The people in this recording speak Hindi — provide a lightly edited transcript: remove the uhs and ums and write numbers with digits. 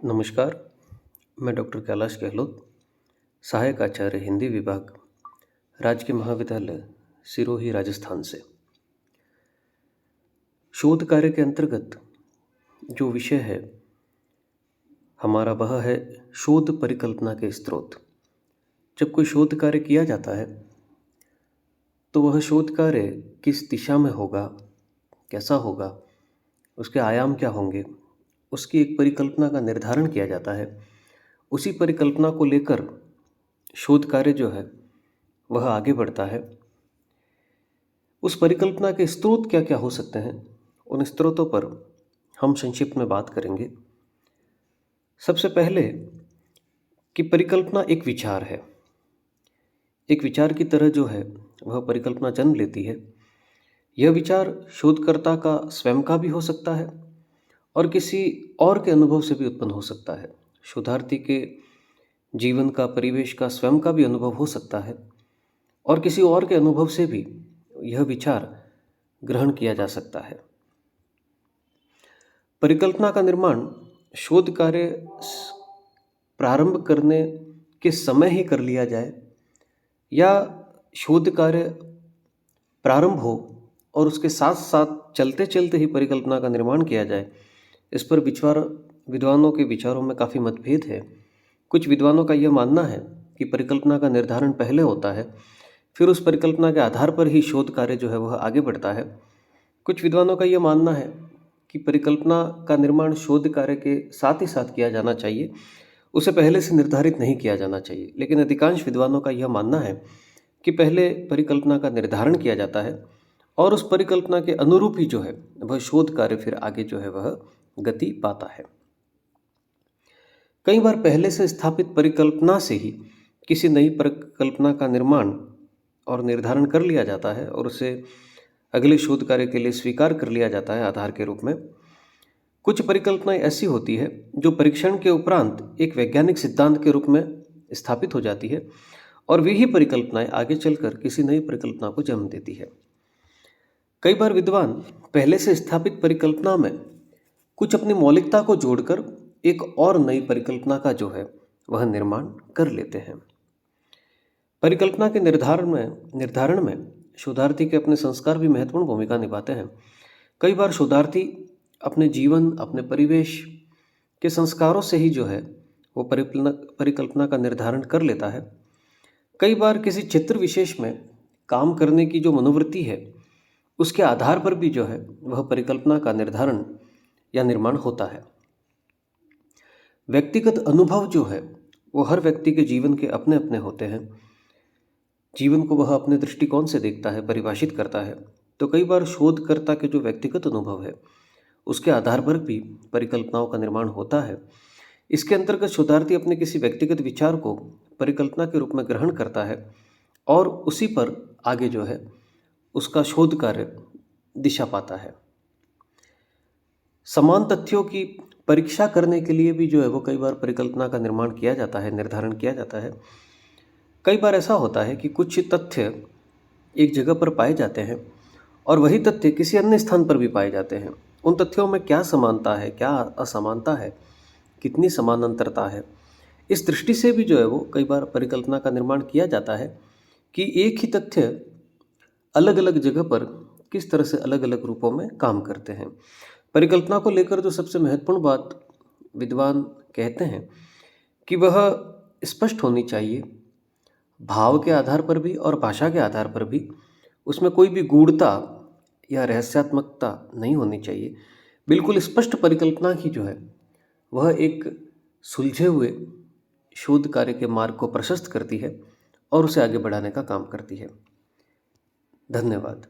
नमस्कार, मैं डॉक्टर कैलाश गहलोत, सहायक आचार्य हिंदी विभाग, राजकीय महाविद्यालय, सिरोही, राजस्थान से। शोध कार्य के अंतर्गत जो विषय है हमारा वह है शोध परिकल्पना के स्रोत। जब कोई शोध कार्य किया जाता है तो वह शोध कार्य किस दिशा में होगा, कैसा होगा, उसके आयाम क्या होंगे, उसकी एक परिकल्पना का निर्धारण किया जाता है। उसी परिकल्पना को लेकर शोध कार्य जो है वह आगे बढ़ता है। उस परिकल्पना के स्रोत क्या क्या हो सकते हैं, उन स्रोतों पर हम संक्षिप्त में बात करेंगे। सबसे पहले कि परिकल्पना एक विचार है। एक विचार की तरह जो है वह परिकल्पना जन्म लेती है। यह विचार शोधकर्ता का स्वयं का भी हो सकता है और किसी और के अनुभव से भी उत्पन्न हो सकता है। शोधार्थी के जीवन का, परिवेश का, स्वयं का भी अनुभव हो सकता है और किसी और के अनुभव से भी यह विचार ग्रहण किया जा सकता है। परिकल्पना का निर्माण शोध कार्य प्रारंभ करने के समय ही कर लिया जाए या शोध कार्य प्रारंभ हो और उसके साथ साथ चलते चलते ही परिकल्पना का निर्माण किया जाए, इस पर विद्वानों के विचारों में काफ़ी मतभेद है। कुछ विद्वानों का यह मानना है कि परिकल्पना का निर्धारण पहले होता है, फिर उस परिकल्पना के आधार पर ही शोध कार्य जो है वह आगे बढ़ता है। कुछ विद्वानों का यह मानना है कि परिकल्पना का निर्माण शोध कार्य के साथ ही साथ किया जाना चाहिए, उसे पहले से निर्धारित नहीं किया जाना चाहिए। लेकिन अधिकांश विद्वानों का यह मानना है कि पहले परिकल्पना का निर्धारण किया जाता है और उस परिकल्पना के अनुरूप ही जो है वह शोध कार्य फिर आगे जो है वह गति पाता है। कई बार पहले से स्थापित परिकल्पना से ही किसी नई परिकल्पना का निर्माण और निर्धारण कर लिया जाता है और उसे अगले शोध कार्य के लिए स्वीकार कर लिया जाता है आधार के रूप में। कुछ परिकल्पनाएं ऐसी होती है जो परीक्षण के उपरांत एक वैज्ञानिक सिद्धांत के रूप में स्थापित हो जाती है और वे ही परिकल्पनाएं आगे चलकर किसी नई परिकल्पना को जन्म देती है। कई बार विद्वान पहले से स्थापित परिकल्पना में कुछ अपनी मौलिकता को जोड़कर एक और नई परिकल्पना का जो है वह निर्माण कर लेते हैं। परिकल्पना के निर्धारण में शोधार्थी के अपने संस्कार भी महत्वपूर्ण भूमिका निभाते हैं। कई बार शोधार्थी अपने जीवन, अपने परिवेश के संस्कारों से ही जो है वो परिकल्पना का निर्धारण कर लेता है। कई बार किसी क्षेत्र विशेष में काम करने की जो मनोवृत्ति है उसके आधार पर भी जो है वह परिकल्पना का निर्धारण या निर्माण होता है। व्यक्तिगत अनुभव जो है वो हर व्यक्ति के जीवन के अपने अपने होते हैं। जीवन को वह अपने दृष्टिकोण से देखता है, परिभाषित करता है। तो कई बार शोधकर्ता के जो व्यक्तिगत अनुभव है उसके आधार पर भी परिकल्पनाओं का निर्माण होता है। इसके अंतर्गत शोधार्थी अपने किसी व्यक्तिगत विचार को परिकल्पना के रूप में ग्रहण करता है और उसी पर आगे जो है उसका शोध कार्य दिशा पाता है। समान तथ्यों की परीक्षा करने के लिए भी जो है वो कई बार परिकल्पना का निर्माण किया जाता है, निर्धारण किया जाता है। कई बार ऐसा होता है कि कुछ तथ्य एक जगह पर पाए जाते हैं और वही तथ्य किसी अन्य स्थान पर भी पाए जाते हैं। उन तथ्यों में क्या समानता है, क्या असमानता है, कितनी समानांतरता है, इस दृष्टि से भी जो है वो कई बार परिकल्पना का निर्माण किया जाता है कि एक ही तथ्य अलग अलग जगह पर किस तरह से अलग अलग रूपों में काम करते हैं। परिकल्पना को लेकर जो सबसे महत्वपूर्ण बात विद्वान कहते हैं कि वह स्पष्ट होनी चाहिए, भाव के आधार पर भी और भाषा के आधार पर भी। उसमें कोई भी गूढ़ता या रहस्यात्मकता नहीं होनी चाहिए। बिल्कुल स्पष्ट परिकल्पना ही जो है वह एक सुलझे हुए शोध कार्य के मार्ग को प्रशस्त करती है और उसे आगे बढ़ाने का काम करती है। धन्यवाद।